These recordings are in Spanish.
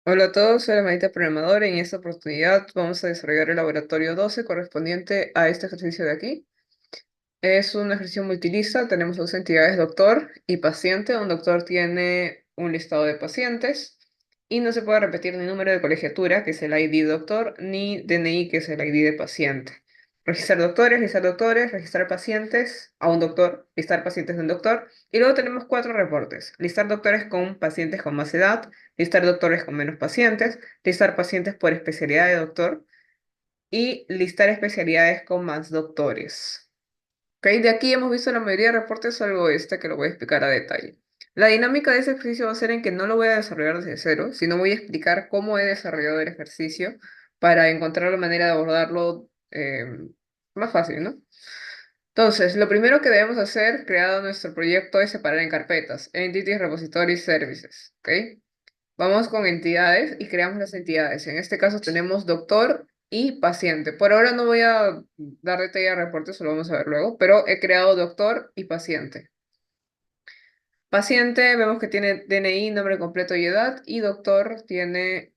Hola a todos, soy la Manita Programadora y en esta oportunidad vamos a desarrollar el laboratorio 12 correspondiente a este ejercicio de aquí. Es un ejercicio multilista, tenemos dos entidades, doctor y paciente. Un doctor tiene un listado de pacientes y no se puede repetir ni número de colegiatura, que es el ID doctor, ni DNI, que es el ID de paciente. Registrar doctores, registrar pacientes a un doctor, listar pacientes de un doctor. Y luego tenemos cuatro reportes. Listar doctores con pacientes con más edad, listar doctores con menos pacientes, listar pacientes por especialidad de doctor y listar especialidades con más doctores. Ok, de aquí hemos visto la mayoría de reportes, salvo este que lo voy a explicar a detalle. La dinámica de ese ejercicio va a ser en que no lo voy a desarrollar desde cero, sino voy a explicar cómo he desarrollado el ejercicio para encontrar la manera de abordarlo más fácil, ¿no? Entonces, lo primero que debemos hacer, creado nuestro proyecto, es separar en carpetas, Entities, Repositories, Services, ¿ok? Vamos con entidades y creamos las entidades. En este caso tenemos doctor y paciente. Por ahora no voy a dar detalle al reporte, eso lo vamos a ver luego, pero he creado doctor y paciente. Paciente, vemos que tiene DNI, nombre completo y edad, y doctor tiene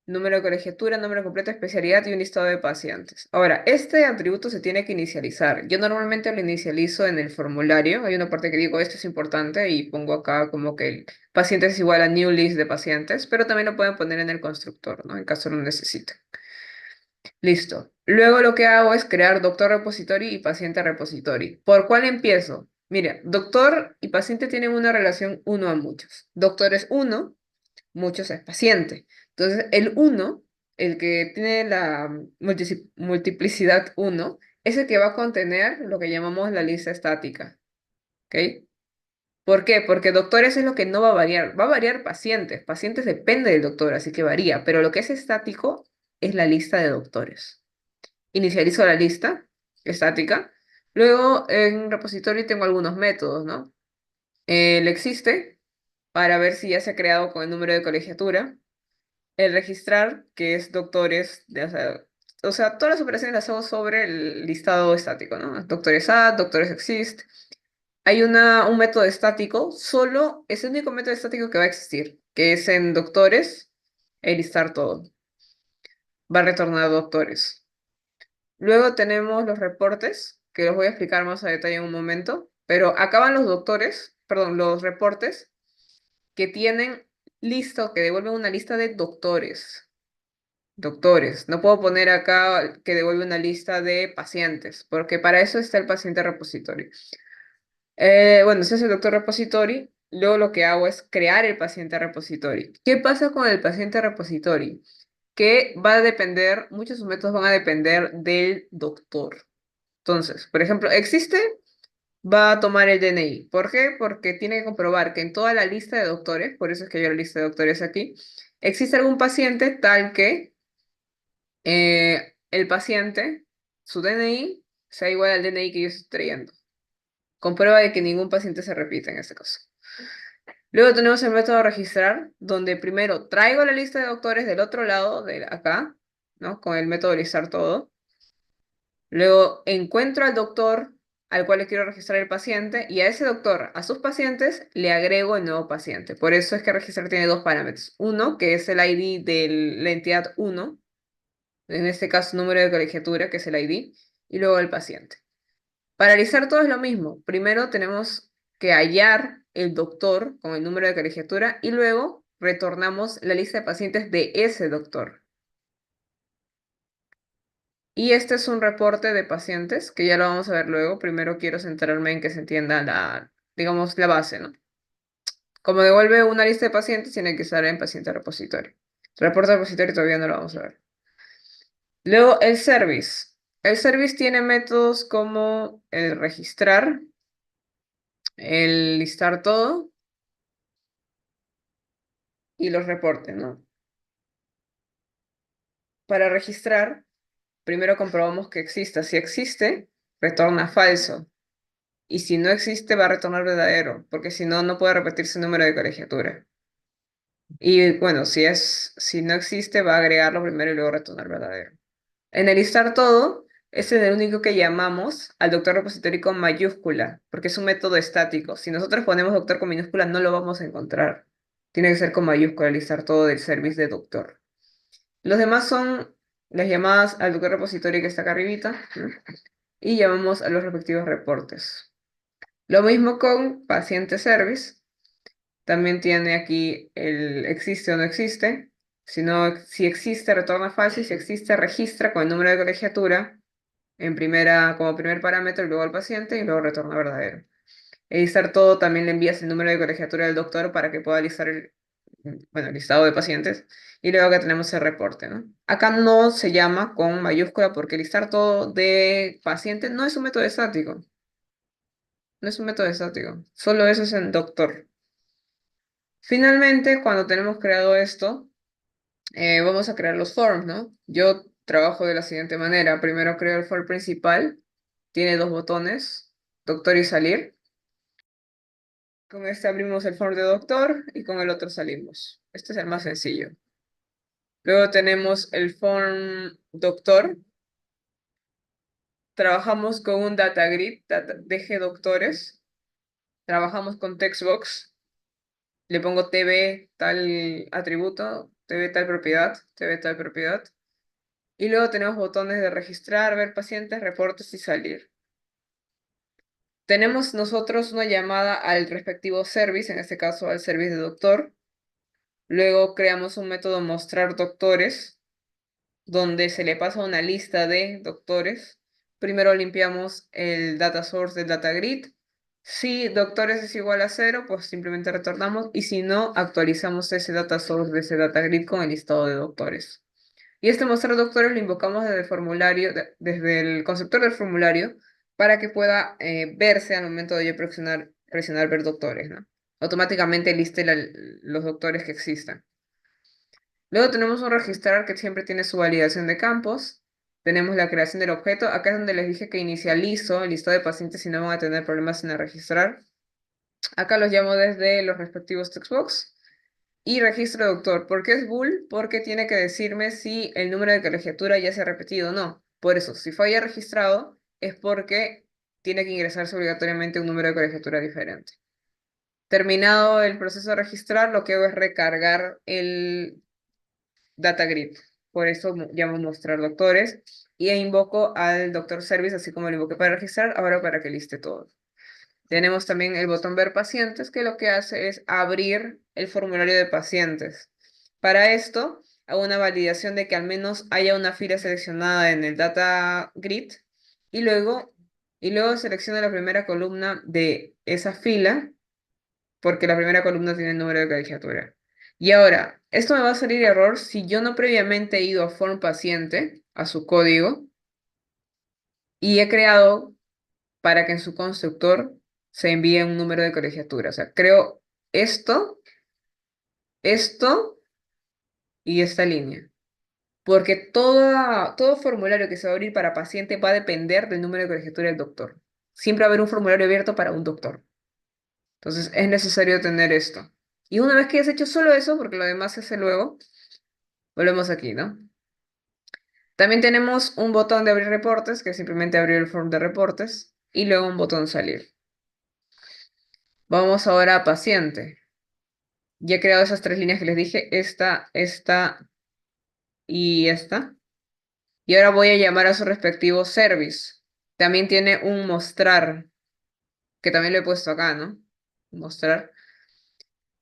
número de colegiatura, nombre completo, especialidad y un listado de pacientes. Ahora, este atributo se tiene que inicializar. Yo normalmente lo inicializo en el formulario. Hay una parte que digo, esto es importante y pongo acá como que el paciente es igual a new list de pacientes, pero también lo pueden poner en el constructor, ¿no? En caso lo necesiten. Listo. Luego lo que hago es crear doctor repository y paciente repository. ¿Por cuál empiezo? Mira, doctor y paciente tienen una relación uno a muchos. Doctor es uno, muchos es paciente. Entonces, el uno, el que tiene la multiplicidad uno, es el que va a contener lo que llamamos la lista estática. ¿Ok? ¿Por qué? Porque doctores es lo que no va a variar. Va a variar pacientes. Pacientes depende del doctor, así que varía. Pero lo que es estático es la lista de doctores. Inicializo la lista estática. Luego, en repository tengo algunos métodos, ¿no? El existe para ver si ya se ha creado con el número de colegiatura. El registrar, que es doctores, o sea, todas las operaciones las hago sobre el listado estático, ¿no? Doctores add, doctores exist. Hay un método estático, solo es el único método estático que va a existir, que es en doctores, el listar todo. Va a retornar doctores. Luego tenemos los reportes, que los voy a explicar más a detalle en un momento, pero acaban los doctores, perdón, los reportes que tienen listo, que devuelven una lista de doctores. Doctores. No puedo poner acá que devuelve una lista de pacientes, porque para eso está el paciente repository. Bueno, ese es el doctor repository. Luego lo que hago es crear el paciente repository. ¿Qué pasa con el paciente repository? Que va a depender, muchos de sus métodos van a depender del doctor. Entonces, por ejemplo, existe, va a tomar el DNI. ¿Por qué? Porque tiene que comprobar que en toda la lista de doctores, por eso es que hay la lista de doctores aquí, existe algún paciente tal que el paciente, su DNI, sea igual al DNI que yo estoy trayendo. Comprueba de que ningún paciente se repite en este caso. Luego tenemos el método registrar, donde primero traigo la lista de doctores del otro lado, de acá, ¿no? Con el método listar todo. Luego encuentro al doctor al cual le quiero registrar el paciente y a ese doctor, a sus pacientes, le agrego el nuevo paciente. Por eso es que registrar tiene dos parámetros. Uno, que es el ID de la entidad uno, en este caso número de colegiatura, que es el ID, y luego el paciente. Para realizar todo es lo mismo. Primero tenemos que hallar el doctor con el número de colegiatura y luego retornamos la lista de pacientes de ese doctor. Y este es un reporte de pacientes, que ya lo vamos a ver luego. Primero quiero centrarme en que se entienda digamos, la base, ¿no? Como devuelve una lista de pacientes, tiene que estar en paciente repositorio. Reporte repositorio todavía no lo vamos a ver. Luego, el service. El service tiene métodos como el registrar, el listar todo y los reportes, ¿no? Para registrar, primero comprobamos que exista. Si existe, retorna falso. Y si no existe, va a retornar verdadero, porque si no, no puede repetirse el número de colegiatura. Y bueno, si no existe, va a agregarlo primero y luego retornar verdadero. En el listar todo, ese es el único que llamamos al doctor repositorio con mayúscula, porque es un método estático. Si nosotros ponemos doctor con minúscula, no lo vamos a encontrar. Tiene que ser con mayúscula, listar todo del service de doctor. Los demás son las llamadas al doctor repositorio que está acá arribita, ¿no? Y llamamos a los respectivos reportes. Lo mismo con paciente service. También tiene aquí el existe o no existe. Si no, si existe, retorna falso, y si existe, registra con el número de colegiatura como primer parámetro y luego al paciente y luego retorna verdadero. El listar todo también le envías el número de colegiatura del doctor para que pueda listar el listado de pacientes. Y luego que tenemos el reporte, ¿no? Acá no se llama con mayúscula porque listar todo de paciente no es un método estático. No es un método estático. Solo eso es en doctor. Finalmente, cuando tenemos creado esto, vamos a crear los forms, ¿no? Yo trabajo de la siguiente manera. Primero creo el form principal. Tiene dos botones, doctor y salir. Con este abrimos el form de doctor y con el otro salimos. Este es el más sencillo. Luego tenemos el form doctor. Trabajamos con un data grid, DG doctores. Trabajamos con textbox. Le pongo TB tal atributo, TB tal propiedad, TB tal propiedad. Y luego tenemos botones de registrar, ver pacientes, reportes y salir. Tenemos nosotros una llamada al respectivo service, en este caso al service de doctor. Luego creamos un método mostrar doctores, donde se le pasa una lista de doctores. Primero limpiamos el data source del data grid. Si doctores es igual a 0, pues simplemente retornamos. Y si no, actualizamos ese data source de ese data grid con el listado de doctores. Y este mostrar doctores lo invocamos desde el formulario, desde el constructor del formulario, para que pueda verse al momento de yo presionar ver doctores, ¿no? Automáticamente liste los doctores que existan. Luego tenemos un registrar que siempre tiene su validación de campos. Tenemos la creación del objeto. Acá es donde les dije que inicializo el listado de pacientes y no van a tener problemas en el registrar. Acá los llamo desde los respectivos textbox. Y registro de doctor. ¿Por qué es bool? Porque tiene que decirme si el número de colegiatura ya se ha repetido o no. Por eso, si falla registrado, es porque tiene que ingresarse obligatoriamente un número de colegiatura diferente. Terminado el proceso de registrar, lo que hago es recargar el data grid. Por eso llamo mostrar doctores y invoco al doctor service, así como lo invoqué para registrar, ahora para que liste todo. Tenemos también el botón ver pacientes, que lo que hace es abrir el formulario de pacientes. Para esto, hago una validación de que al menos haya una fila seleccionada en el data grid y luego selecciono la primera columna de esa fila, porque la primera columna tiene el número de colegiatura. Y ahora, esto me va a salir error si yo no previamente he ido a form paciente, a su código, y he creado para que en su constructor se envíe un número de colegiatura. O sea, creo esto, esto y esta línea. Porque todo formulario que se va a abrir para paciente va a depender del número de colegiatura del doctor. Siempre va a haber un formulario abierto para un doctor. Entonces es necesario tener esto. Y una vez que hayas hecho solo eso, porque lo demás se hace luego, volvemos aquí, ¿no? También tenemos un botón de abrir reportes, que es simplemente abrir el form de reportes, y luego un botón salir. Vamos ahora a paciente. Ya he creado esas tres líneas que les dije, esta y esta. Y ahora voy a llamar a su respectivo service. También tiene un mostrar, que también lo he puesto acá, ¿no? Mostrar.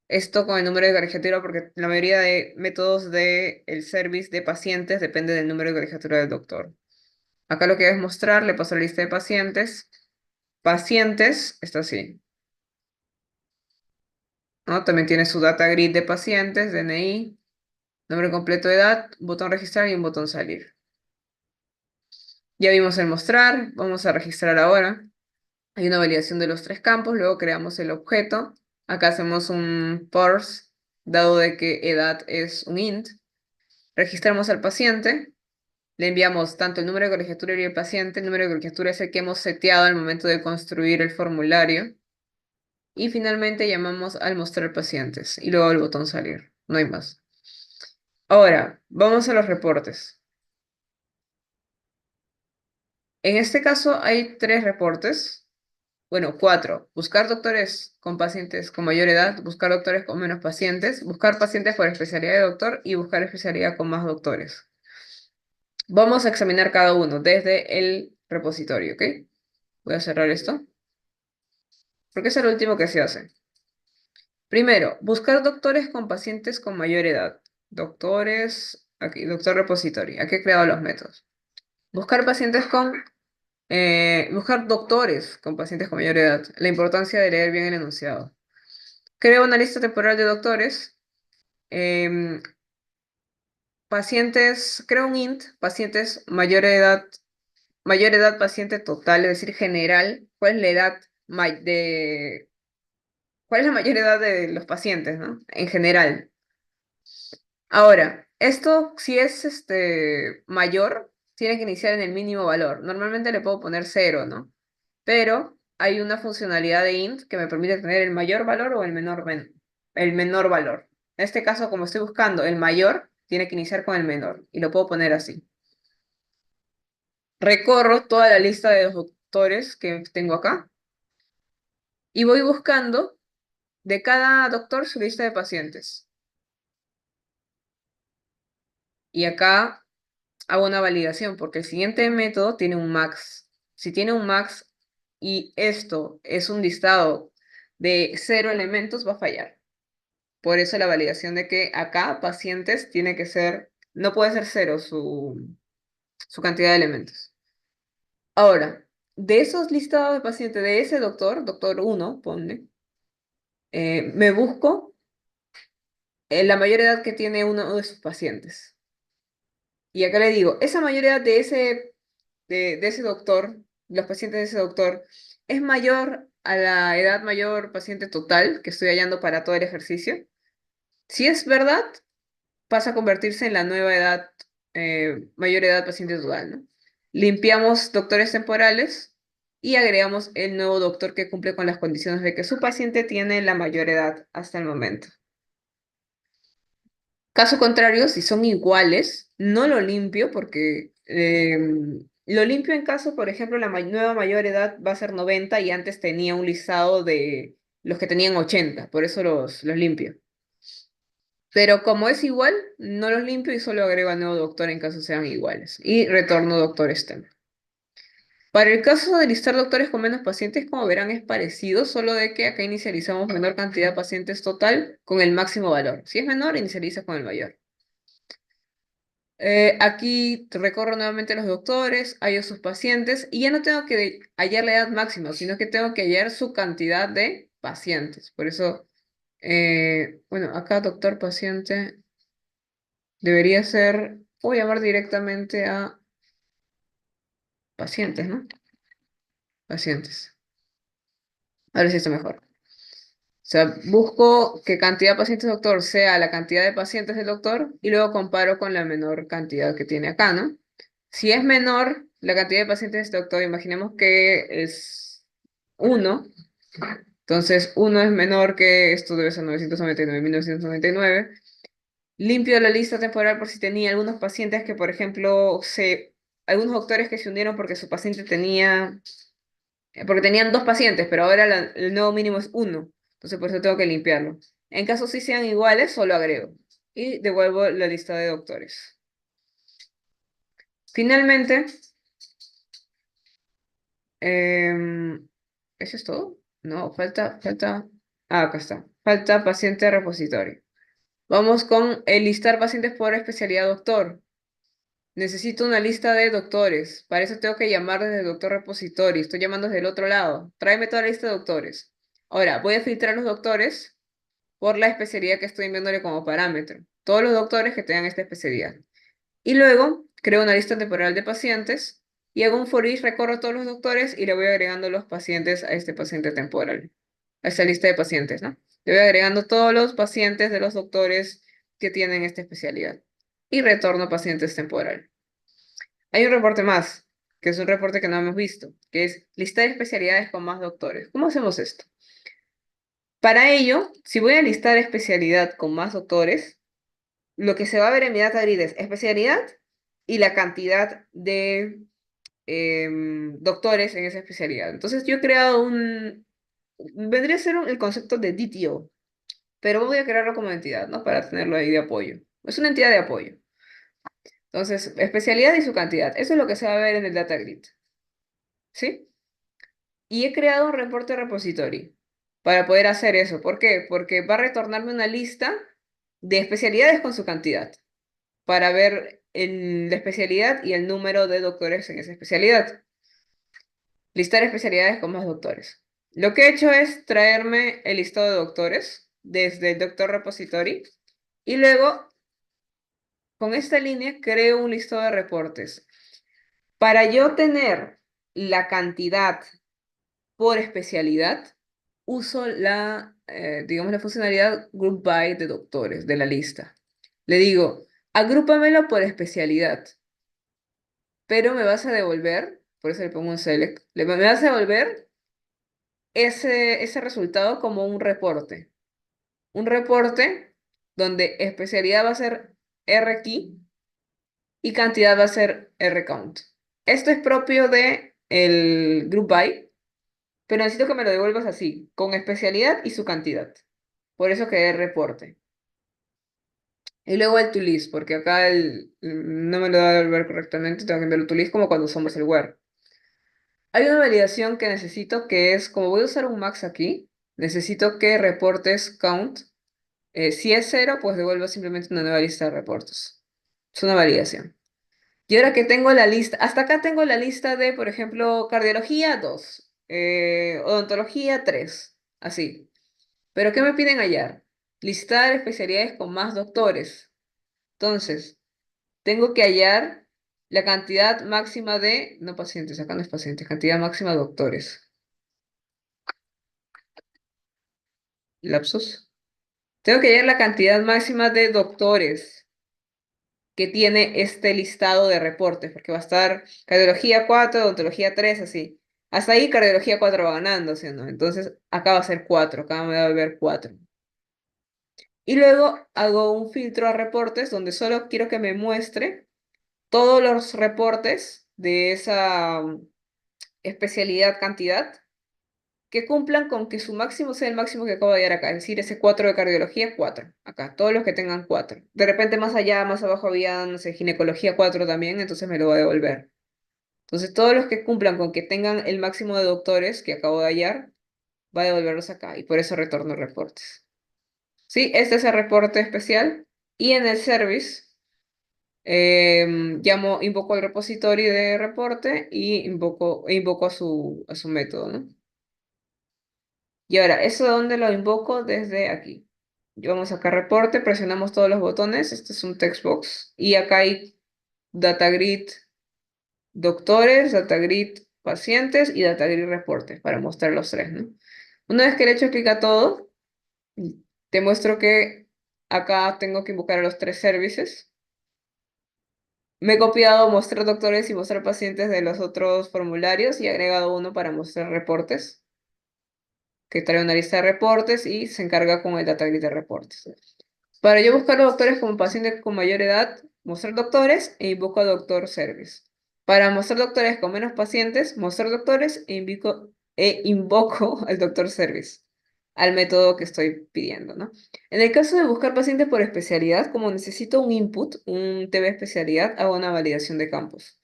Esto con el número de colegiatura, porque la mayoría de métodos del service de pacientes depende del número de colegiatura del doctor. Acá lo que es mostrar, le paso la lista de pacientes. Pacientes, está así, ¿no? También tiene su data grid de pacientes, DNI, nombre completo de edad, botón registrar y un botón salir. Ya vimos el mostrar, vamos a registrar ahora. Hay una validación de los tres campos, luego creamos el objeto. Acá hacemos un parse, dado de que edad es un int. Registramos al paciente, le enviamos tanto el número de colegiatura y el paciente. El número de colegiatura es el que hemos seteado al momento de construir el formulario. Y finalmente llamamos al mostrar pacientes y luego el botón salir. No hay más. Ahora, vamos a los reportes. En este caso hay tres reportes. Bueno, 4. Buscar doctores con pacientes con mayor edad, buscar doctores con menos pacientes, buscar pacientes por especialidad de doctor y buscar especialidad con más doctores. Vamos a examinar cada uno desde el repositorio, ¿ok? Voy a cerrar esto, porque es el último que se hace. Primero, buscar doctores con pacientes con mayor edad. Doctores, aquí, doctor repositorio. Aquí he creado los métodos. Buscar pacientes buscar doctores con pacientes con mayor edad. La importancia de leer bien el enunciado. Creo una lista temporal de doctores. em, creo un int, pacientes mayor edad paciente total, es decir, general. ¿Cuál es la edad cuál es la mayor edad de los pacientes, ¿no? En general. Ahora, esto si es mayor, tiene que iniciar en el mínimo valor. Normalmente le puedo poner 0, ¿no? Pero hay una funcionalidad de int que me permite tener el mayor valor o el menor valor. En este caso, como estoy buscando el mayor, tiene que iniciar con el menor y lo puedo poner así. Recorro toda la lista de los doctores que tengo acá y voy buscando de cada doctor su lista de pacientes. Y acá hago una validación porque el siguiente método tiene un max. Si tiene un max y esto es un listado de 0 elementos, va a fallar. Por eso la validación de que acá pacientes tiene que ser, no puede ser 0 su cantidad de elementos. Ahora, de esos listados de pacientes de ese doctor 1, ponle, me busco la mayor edad que tiene uno de sus pacientes. Y acá le digo, esa mayor edad de ese doctor, los pacientes de ese doctor, es mayor a la edad mayor paciente total que estoy hallando para todo el ejercicio. Si es verdad, pasa a convertirse en la nueva edad, mayor edad paciente total, ¿no? Limpiamos doctores temporales y agregamos el nuevo doctor que cumple con las condiciones de que su paciente tiene la mayor edad hasta el momento. Caso contrario, si son iguales, no lo limpio porque lo limpio en caso, por ejemplo, la nueva mayor edad va a ser 90 y antes tenía un listado de los que tenían 80, por eso los limpio. Pero como es igual, no los limpio y solo agrego al nuevo doctor en caso sean iguales. Y retorno doctor STEM. Para el caso de listar doctores con menos pacientes, como verán, es parecido, solo de que acá inicializamos menor cantidad de pacientes total con el máximo valor. Si es menor, inicializa con el mayor. Aquí recorro nuevamente los doctores, hallo sus pacientes y ya no tengo que hallar la edad máxima, sino que tengo que hallar su cantidad de pacientes. Por eso, bueno, acá doctor paciente debería ser, voy a llamar directamente a pacientes, ¿no? Pacientes. A ver si está mejor. O sea, busco que cantidad de pacientes doctor sea la cantidad de pacientes del doctor y luego comparo con la menor cantidad que tiene acá, ¿no? Si es menor la cantidad de pacientes de este doctor, imaginemos que es 1, entonces 1 es menor que esto debe ser 999, 1999. Limpio la lista temporal por si tenía algunos pacientes que, por ejemplo, algunos doctores que se unieron porque su paciente porque tenían 2 pacientes, pero ahora el nuevo mínimo es 1, entonces por eso tengo que limpiarlo. En caso sí sean iguales, solo agrego y devuelvo la lista de doctores. Finalmente, Em, ¿eso es todo? No, falta. Ah, acá está. Falta paciente repositorio. Vamos con el listar pacientes por especialidad doctor. Necesito una lista de doctores. Para eso tengo que llamar desde el doctor repositorio. Estoy llamando desde el otro lado. Tráeme toda la lista de doctores. Ahora, voy a filtrar los doctores por la especialidad que estoy enviándole como parámetro. Todos los doctores que tengan esta especialidad. Y luego creo una lista temporal de pacientes y hago un for each, recorro todos los doctores y le voy agregando los pacientes a este paciente temporal, a esta lista de pacientes, ¿no? Le voy agregando todos los pacientes de los doctores que tienen esta especialidad y retorno pacientes temporal. Hay un reporte más, que es un reporte que no hemos visto, que es lista de especialidades con más doctores. ¿Cómo hacemos esto? Para ello, si voy a listar especialidad con más doctores, lo que se va a ver en mi data grid es especialidad y la cantidad de doctores en esa especialidad. Entonces yo he creado vendría a ser el concepto de DTO, pero voy a crearlo como entidad, ¿no? Para tenerlo ahí de apoyo. Es una entidad de apoyo. Entonces, especialidad y su cantidad. Eso es lo que se va a ver en el data grid, ¿sí? Y he creado un reporte repository para poder hacer eso. ¿Por qué? Porque va a retornarme una lista de especialidades con su cantidad para ver la especialidad y el número de doctores en esa especialidad. Listar especialidades con más doctores. Lo que he hecho es traerme el listado de doctores desde el Doctor Repository y luego con esta línea creo un listado de reportes. Para yo tener la cantidad por especialidad, uso digamos, la funcionalidad Group By de doctores de la lista. Le digo, agrúpamelo por especialidad, pero me vas a devolver, por eso le pongo un select, me vas a devolver ese resultado como un reporte. Un reporte donde especialidad va a ser RKey y cantidad va a ser RCount. Esto es propio de el Group By, pero necesito que me lo devuelvas así, con especialidad y su cantidad. Por eso que es reporte. Y luego el toList, porque acá no me lo va a devolver correctamente, tengo que enviarlo toList como cuando usamos el where. Hay una validación que necesito que es, como voy a usar un max aquí, necesito que reportes count. Si es cero, pues devuelvo simplemente una nueva lista de reportes. Es una validación. Y ahora que tengo la lista, hasta acá tengo la lista de, por ejemplo, cardiología 2, odontología 3, así. Pero ¿qué me piden hallar? Listar especialidades con más doctores. Entonces, tengo que hallar la cantidad máxima de, no pacientes, acá no es pacientes, cantidad máxima de doctores. Lapsus. Tengo que hallar la cantidad máxima de doctores que tiene este listado de reportes, porque va a estar cardiología 4, odontología 3, así. Hasta ahí cardiología 4 va ganando, ¿sí o no? Entonces acá va a ser 4, acá me va a volver 4. Y luego hago un filtro a reportes donde solo quiero que me muestre todos los reportes de esa especialidad cantidad que cumplan con que su máximo sea el máximo que acabo de dar acá, es decir, ese 4 de cardiología, 4, acá, todos los que tengan 4. De repente más allá, más abajo había, no sé, ginecología 4 también, entonces me lo va a devolver. Entonces todos los que cumplan con que tengan el máximo de doctores que acabo de hallar, va a devolverlos acá y por eso retorno reportes. ¿Sí? Este es el reporte especial y en el service invoco el repositorio de reporte y invoco a su método, ¿no? Y ahora, ¿eso dónde lo invoco? Desde aquí. Vamos acá a reporte, presionamos todos los botones. Este es un text box. Y acá hay DataGrid doctores, DataGrid pacientes y DataGrid reportes para mostrar los tres, ¿no? Una vez que le he hecho clic a todo, te muestro que acá tengo que invocar a los tres services. Me he copiado mostrar doctores y mostrar pacientes de los otros formularios y he agregado uno para mostrar reportes, que trae una lista de reportes y se encarga con el DataGrid de reportes. Para yo buscar los doctores como paciente con mayor edad, mostrar doctores e invoco a doctor service. Para mostrar doctores con menos pacientes, mostrar doctores e invoco al doctor service, al método que estoy pidiendo, ¿no? En el caso de buscar pacientes por especialidad, como necesito un input, un TV especialidad, hago una validación de campos.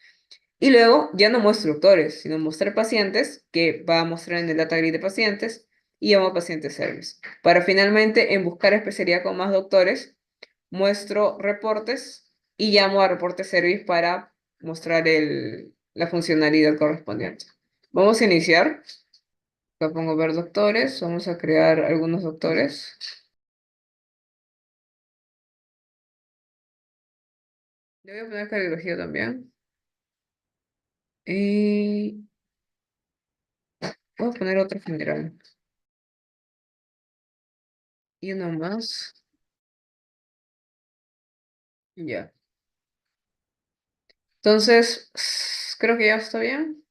Y luego ya no muestro doctores, sino mostrar pacientes, que va a mostrar en el data grid de pacientes, y llamo paciente service. Para finalmente, en buscar especialidad con más doctores, muestro reportes y llamo a reporte service para mostrar la funcionalidad correspondiente. Vamos a iniciar. Acá pongo ver doctores. Vamos a crear algunos doctores. Le voy a poner cardiología también. Y voy a poner otro general. Y uno más. Ya. Entonces, creo que ya está bien.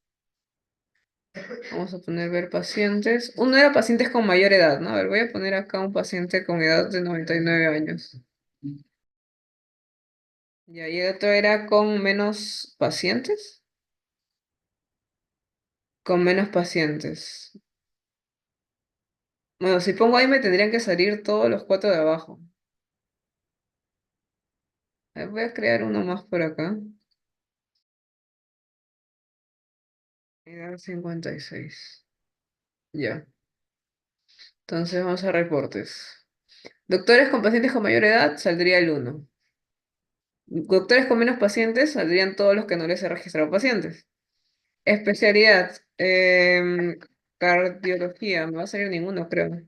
Vamos a poner ver pacientes. Uno era pacientes con mayor edad, ¿no? A ver, voy a poner acá un paciente con edad de 99 años. Ya, y el otro era con menos pacientes. con menos pacientes. Bueno, si pongo ahí me tendrían que salir todos los cuatro de abajo. Voy a crear uno más por acá. Edad 56. Ya. Entonces vamos a reportes. Doctores con pacientes con mayor edad saldría el uno. Doctores con menos pacientes saldrían todos los que no les he registrado pacientes. Especialidad. Cardiología. No va a salir ninguno, creo.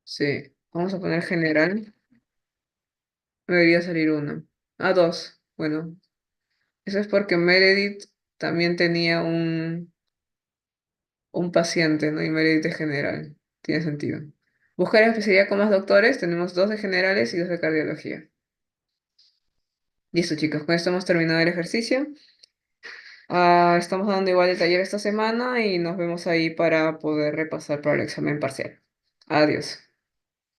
Sí. Vamos a poner general. Me debería salir uno. Ah, dos. Bueno, eso es porque Meredith también tenía un paciente, ¿no? Y Meredith es general. Tiene sentido. Buscar especialidad con más doctores. Tenemos dos de generales y dos de cardiología. Listo, chicos. Con esto hemos terminado el ejercicio. Estamos dando igual el taller esta semana y nos vemos ahí para poder repasar para el examen parcial. Adiós.